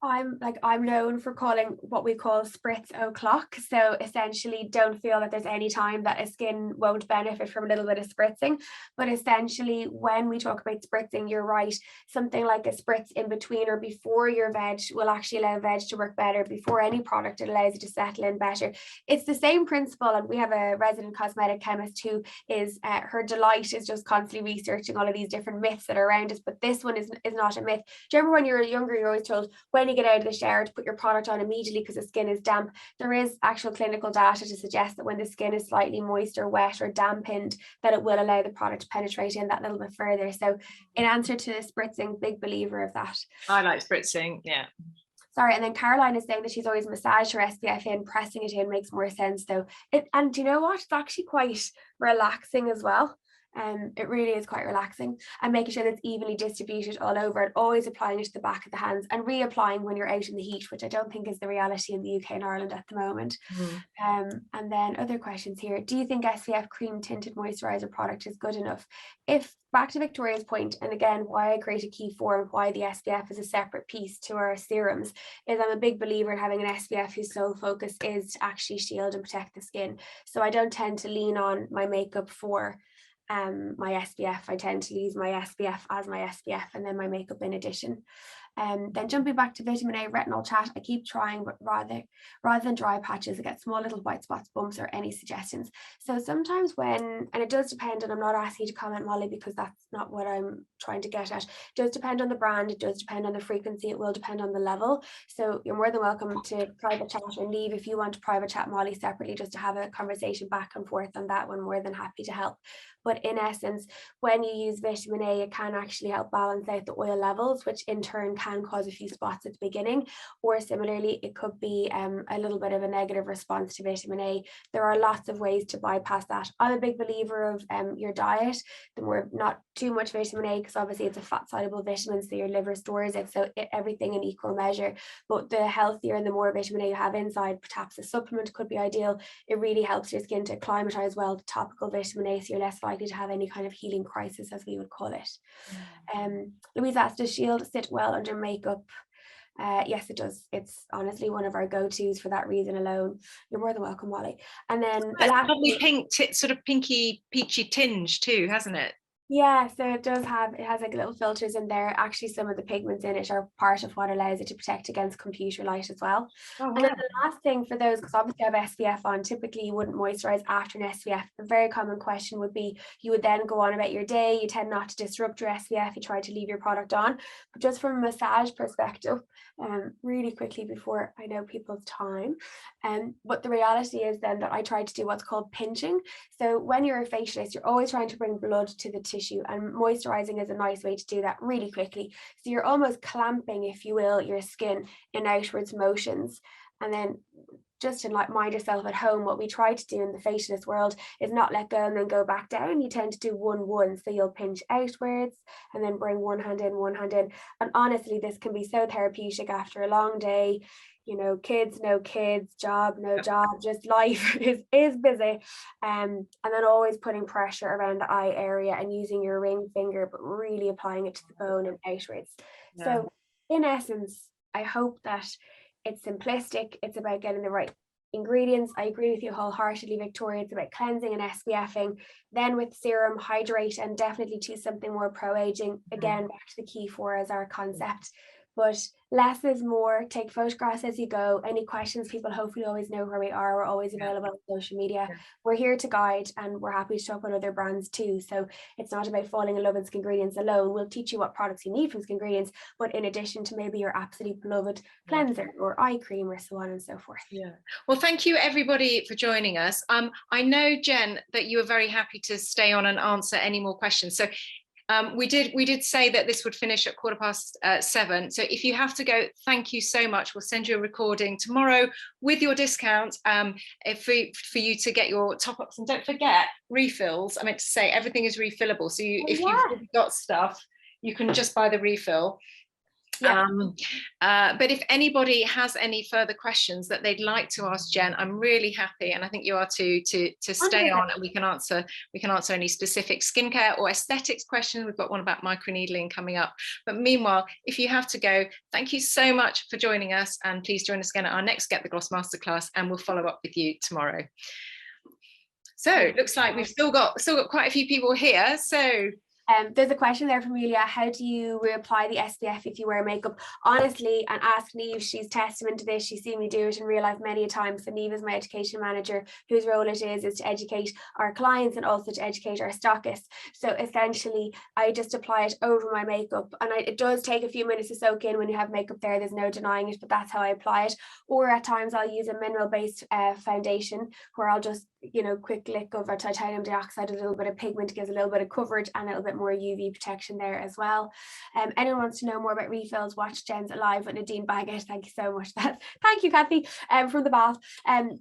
I'm known for calling what we call spritz o'clock. So essentially don't feel that there's any time that a skin won't benefit from a little bit of spritzing. But essentially when we talk about spritzing, you're right. Something like a spritz in between or before your veg will actually allow veg to work better. Before any product, it allows it to settle in better. It's the same principle. And we have a resident cosmetic chemist who is, her delight is just constantly researching all of these different myths that are around us. But this one is not a myth. Do you remember when you were younger, you're always told when you get out of the shower to put your product on immediately because the skin is damp? There is actual clinical data to suggest that when the skin is slightly moist or wet or dampened, that it will allow the product to penetrate in that little bit further. So in answer to spritzing, big believer of that. I like spritzing, yeah. Sorry, and then Caroline is saying that she's always massaged her SPF in, pressing it in makes more sense though. And do you know what? It's actually quite relaxing as well. It really is quite relaxing, and making sure that it's evenly distributed all over, and always applying it to the back of the hands and reapplying when you're out in the heat, which I don't think is the reality in the UK and Ireland at the moment. And then other questions here. Do you think SPF cream tinted moisturizer product is good enough? If back to Victoria's point, and again why I create a key form, why the SPF is a separate piece to our serums, is I'm a big believer in having an SPF whose sole focus is to actually shield and protect the skin. So I don't tend to lean on my makeup for my SPF. I tend to use my SPF as my SPF and then my makeup in addition. Then jumping back to vitamin A retinol chat, I keep trying, but rather than dry patches, I get small little white spots, bumps, or any suggestions. So sometimes when, and it does depend, and I'm not asking you to comment, Molly, because that's not what I'm trying to get at. It does depend on the brand, it does depend on the frequency, it will depend on the level. So you're more than welcome to private chat or leave if you want to private chat Molly separately, just to have a conversation back and forth on that one. More than happy to help. But in essence, when you use vitamin A, it can actually help balance out the oil levels, which in turn can cause a few spots at the beginning, or similarly, it could be a little bit of a negative response to vitamin A. There are lots of ways to bypass that. I'm a big believer of your diet. The more, not too much vitamin A, because obviously it's a fat soluble vitamin, so your liver stores it, so everything in equal measure. But the healthier and the more vitamin A you have inside, perhaps a supplement could be ideal. It really helps your skin to acclimatize well to topical vitamin A, so you're less likely to have any kind of healing crisis, as we would call it. Louise asked, does Shield sit well under makeup? Yes, it does. It's honestly one of our go-tos for that reason alone. You're more than welcome, Wally. And then the last lovely pink, sort of pinky peachy tinge too, hasn't it? Yeah, so it has like little filters in there. Actually, some of the pigments in it are part of what allows it to protect against computer light as well. Oh, wow. And then the last thing for those, because obviously I have SPF on, typically you wouldn't moisturize after an SPF. A very common question would be, you would then go on about your day, you tend not to disrupt your SPF, you try to leave your product on. But just from a massage perspective, really quickly before I know people's time, but the reality is then that I try to do what's called pinching. So when you're a facialist, you're always trying to bring blood to the tissue, and moisturizing is a nice way to do that really quickly. So you're almost clamping, if you will, your skin in outwards motions. And then just to like mind yourself at home, what we try to do in the facialist world is not let go and then go back down. You tend to do 1-1. So you'll pinch outwards and then bring one hand in, one hand in. And honestly, this can be so therapeutic after a long day. You know, kids, no kids, job, no job, just life is busy. And then always putting pressure around the eye area and using your ring finger, but really applying it to the bone and outwards. Yeah. So in essence, I hope that it's simplistic. It's about getting the right ingredients. I agree with you wholeheartedly, Victoria. It's about cleansing and SPFing. Then with serum, hydrate, and definitely choose something more pro-aging. Again, back to the key 4 as our concept. But less is more. Take photographs as you go. Any questions, people hopefully always know where we are. We're always available on social media. We're here to guide, and we're happy to talk about other brands too. So it's not about falling in love with Skingredients alone. We'll teach you what products you need from Skingredients, but in addition to maybe your absolute beloved cleanser or eye cream or so on and so forth. Yeah. Well, thank you everybody for joining us. I know, Jen, that you were very happy to stay on and answer any more questions. So we did say that this would finish at 7:15. So if you have to go, thank you so much. We'll send you a recording tomorrow with your discount for you to get your top-ups. And don't forget, refills. I meant to say everything is refillable. So if you've got stuff, you can just buy the refill. Yeah. But if anybody has any further questions that they'd like to ask Jen, I'm really happy, and I think you are too, to stay on, and we can answer any specific skincare or aesthetics questions. We've got one about microneedling coming up. But meanwhile, if you have to go, thank you so much for joining us, and please join us again at our next Get the Gloss Masterclass, and we'll follow up with you tomorrow. So it looks like we've still got quite a few people here. So there's a question there from Julia. How do you reapply the SPF if you wear makeup? Honestly, and ask Neve, she's testament to this. She's seen me do it in real life many a time. So Neve is my education manager, whose role it is to educate our clients and also to educate our stockists. So essentially, I just apply it over my makeup, and it does take a few minutes to soak in when you have makeup there. There's no denying it, but that's how I apply it. Or at times I'll use a mineral-based foundation where I'll just, quick lick of a titanium dioxide, a little bit of pigment, gives a little bit of coverage and a little bit more UV protection there as well. Anyone wants to know more about refills, watch Jen's Live with Nadine Baggett. Thank you so much. Thank you, Kathy, from the bath.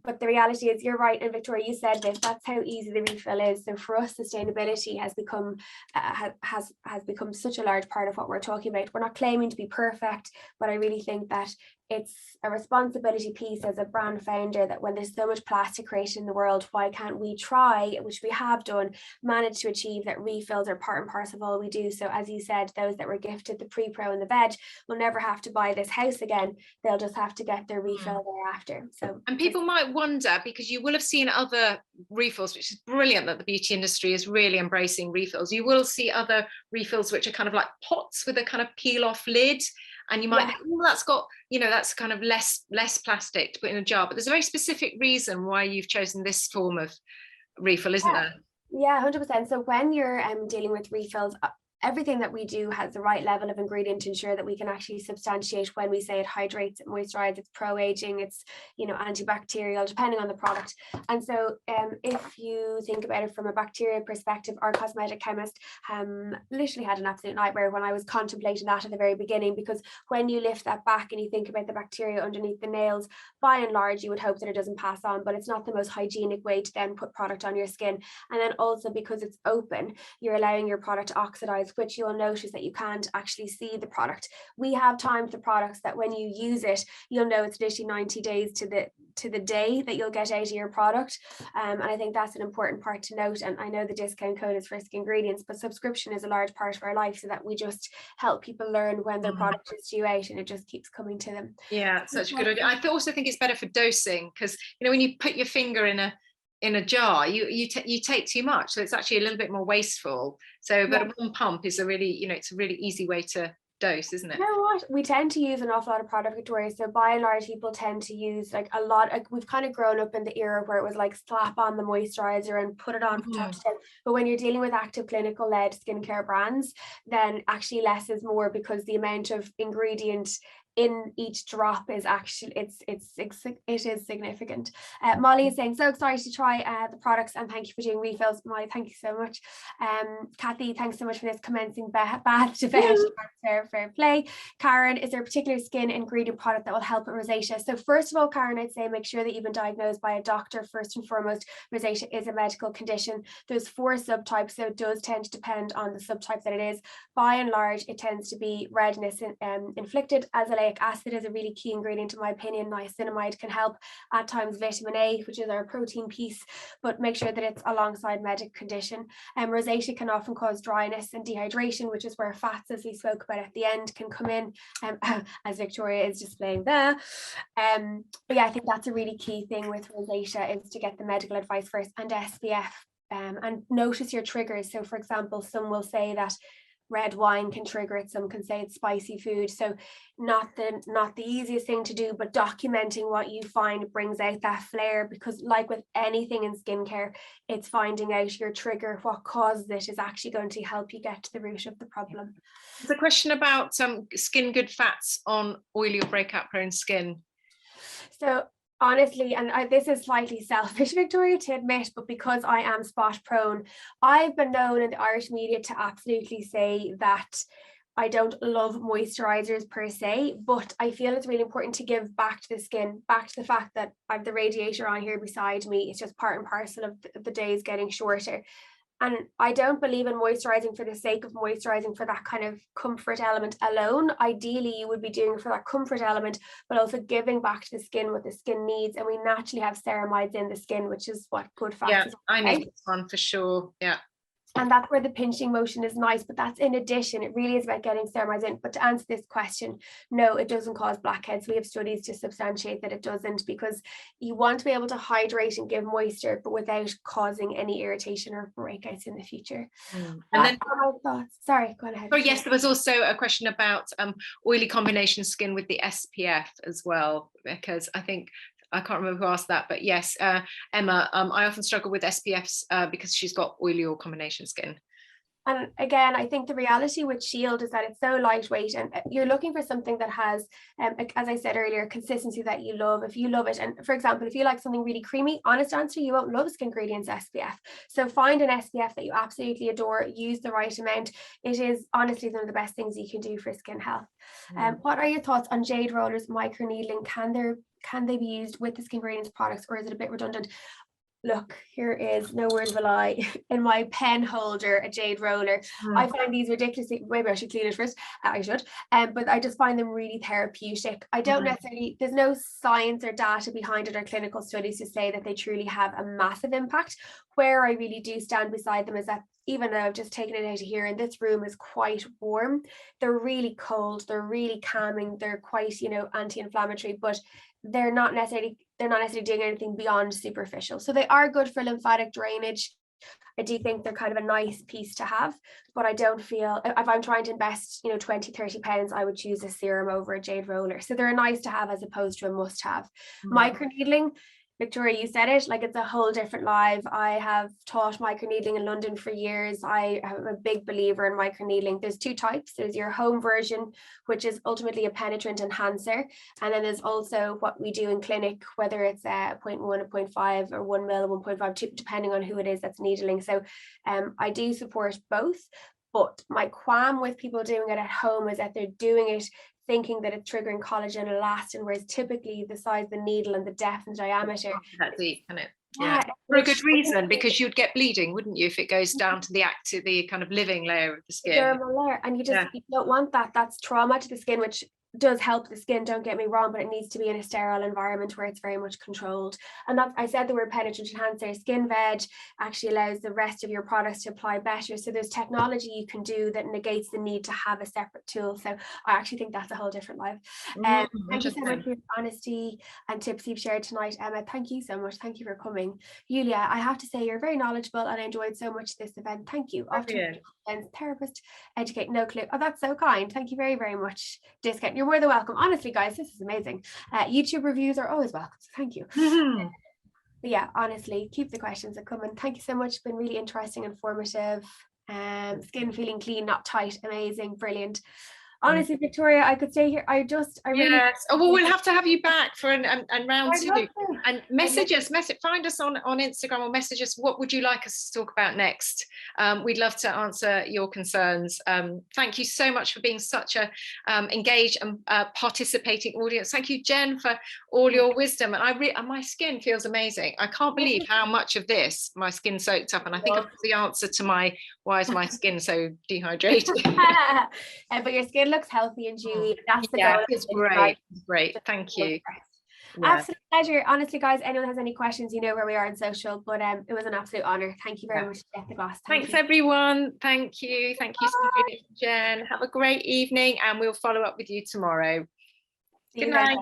But the reality is, you're right, and Victoria, you said this, that's how easy the refill is. So for us, sustainability has become become such a large part of what we're talking about. We're not claiming to be perfect, but I really think that it's a responsibility piece as a brand founder, that when there's so much plastic created in the world, why can't we try, which we have done, manage to achieve that refills are part and parcel of all we do. So as you said, those that were gifted the pre-pro and the veg will never have to buy this house again. They'll just have to get their refill thereafter. So, and people might wonder, because you will have seen other refills, which is brilliant that the beauty industry is really embracing refills. You will see other refills which are kind of like pots with a kind of peel off lid. And you might think, oh, that's got, that's kind of less plastic to put in a jar. But there's a very specific reason why you've chosen this form of refill, isn't there? Yeah, 100%. So when you're dealing with refills, everything that we do has the right level of ingredient to ensure that we can actually substantiate when we say it hydrates, it moisturizes, it's pro-aging, it's, you know, antibacterial, depending on the product. And so if you think about it from a bacteria perspective, our cosmetic chemist literally had an absolute nightmare when I was contemplating that at the very beginning, because when you lift that back and you think about the bacteria underneath the nails, by and large, you would hope that it doesn't pass on, but it's not the most hygienic way to then put product on your skin. And then also because it's open, you're allowing your product to oxidize, which you'll notice that you can't actually see the product. We have timed the products that when you use it, you'll know it's literally 90 days to the day that you'll get out of your product. And I think that's an important part to note. And I know the discount code is for Skingredients, but subscription is a large part of our life, so that we just help people learn when their product is due out and it just keeps coming to them. Yeah, such a good idea. I also think it's better for dosing, because, you know, when you put your finger in a jar, you take too much, so it's actually a little bit more wasteful. So but a one pump is a really, you know, it's a really easy way to dose, isn't it? You know what, we tend to use an awful lot of product, Victoria. So by and large, people tend to use like a lot. Like, we've kind of grown up in the era where it was like slap on the moisturizer and put it on from top to toe. But when you're dealing with active clinical led skincare brands, then actually less is more, because the amount of ingredient in each drop is actually it is significant. Molly is saying, so excited to try the products, and thank you for doing refills. Molly, thank you so much. Kathy, thanks so much for this commencing bath to bed. Fair play. Karen, is there a particular skin ingredient product that will help with rosacea? So first of all, Karen, I'd say make sure that you've been diagnosed by a doctor first and foremost. Rosacea is a medical condition. There's 4 subtypes, so it does tend to depend on the subtype that it is. By and large, it tends to be redness inflicted. Azelaic acid is a really key ingredient in my opinion. Niacinamide can help. At times vitamin A, which is our protein piece, but make sure that it's alongside medical condition. Rosacea can often cause dryness and dehydration, which is where fats, as we spoke about at the end, can come in, as Victoria is displaying there. But yeah, I think that's a really key thing with rosacea, is to get the medical advice first, and SPF, and notice your triggers. So for example, some will say that red wine can trigger it, some can say it's spicy food. So not the easiest thing to do, but documenting what you find brings out that flair, because like with anything in skincare, it's finding out your trigger, what causes it, is actually going to help you get to the root of the problem. There's a question about skin good fats on oily or breakout prone skin. So honestly, and this is slightly selfish, Victoria, to admit, but because I am spot prone, I've been known in the Irish media to absolutely say that I don't love moisturizers per se, but I feel it's really important to give back to the skin, back to the fact that I have the radiator on here beside me. It's just part and parcel of the days getting shorter. And I don't believe in moisturizing for the sake of moisturizing, for that kind of comfort element alone. Ideally, you would be doing it for that comfort element, but also giving back to the skin what the skin needs. And we naturally have ceramides in the skin, which is what good fats is. I need this one for sure. Yeah. And that's where the pinching motion is nice, but that's in addition. It really is about getting ceramides in. But to answer this question, no, it doesn't cause blackheads. We have studies to substantiate that it doesn't, because you want to be able to hydrate and give moisture, but without causing any irritation or breakouts in the future. And then my thoughts. Sorry, go on ahead. Oh yes, there was also a question about oily combination skin with the SPF as well, because I can't remember who asked that, but yes, Emma, I often struggle with SPFs because she's got oily or combination skin. And again, I think the reality with Shield is that it's so lightweight, and you're looking for something that has, as I said earlier, consistency that you love. If you love it, and for example, if you like something really creamy, honest answer, you won't love Skingredients SPF. So find an SPF that you absolutely adore, use the right amount. It is honestly one of the best things you can do for skin health. What are your thoughts on jade rollers, microneedling? Can they be used with the Skingredients products, or is it a bit redundant? Look, here is, no word of a lie, in my pen holder, a jade roller. I find these ridiculously, maybe I should clean it first, I should, but I just find them really therapeutic. I don't necessarily, there's no science or data behind it or clinical studies to say that they truly have a massive impact. Where I really do stand beside them is that, even though I've just taken it out of here and this room is quite warm, they're really cold, they're really calming, they're quite, anti-inflammatory, but they're not necessarily doing anything beyond superficial. So they are good for lymphatic drainage. I do think they're kind of a nice piece to have, but I don't feel, if I'm trying to invest, 20, 30 pounds, I would choose a serum over a jade roller. So they're a nice to have as opposed to a must have. Microneedling, Victoria, you said it, like it's a whole different life. I have taught microneedling in London for years. I am a big believer in microneedling. There's two types. There's your home version, which is ultimately a penetrant enhancer. And then there's also what we do in clinic, whether it's 0.1, 0.5 or 1 mil, 1.5, depending on who it is that's needling. So I do support both. But my qualm with people doing it at home is that they're doing it thinking that it's triggering collagen and elastin, whereas typically the size of the needle and the depth and diameter. That deep, isn't it? Yeah, for a good reason, because you'd get bleeding, wouldn't you, if it goes down to the kind of living layer of the skin. Dermal layer, and you don't want that. That's trauma to the skin, which does help the skin, don't get me wrong, but it needs to be in a sterile environment where it's very much controlled. And that's, I said the word penetrant enhancer. Skin veg actually allows the rest of your products to apply better. So there's technology you can do that negates the need to have a separate tool. So I actually think that's a whole different life. Thank you so much for your honesty and tips you've shared tonight, Emma. Thank you so much. Thank you for coming. Julia, I have to say you're very knowledgeable and I enjoyed so much this event. Thank you. Therapist, educate, no clue. Oh, that's so kind. Thank you very, very much. Discount. You're more than welcome. Honestly, guys, this is amazing. YouTube reviews are always welcome. So thank you. But yeah, honestly, keep the questions coming. Thank you so much. It's been really interesting, informative. Skin feeling clean, not tight. Amazing, brilliant. Honestly, Victoria, I could stay here. I really. Yes. Oh, well, we'll have to have you back for and round two. And find us on Instagram or message us. What would you like us to talk about next? We'd love to answer your concerns. Thank you so much for being such a engaged and participating audience. Thank you, Jen, for all your wisdom. And my skin feels amazing. I can't believe how much of this my skin soaked up. And I think I've got the answer to why is my skin so dehydrated? But your skin looks healthy and dewy. That's the goal. It's great. It's great. Thank you. Absolute pleasure. Honestly, guys, anyone has any questions, you know where we are on social, but it was an absolute honor. Thank you very much, Get the Glass. Thanks everyone. Thank you so much, Jen. Have a great evening and we'll follow up with you tomorrow. Good night.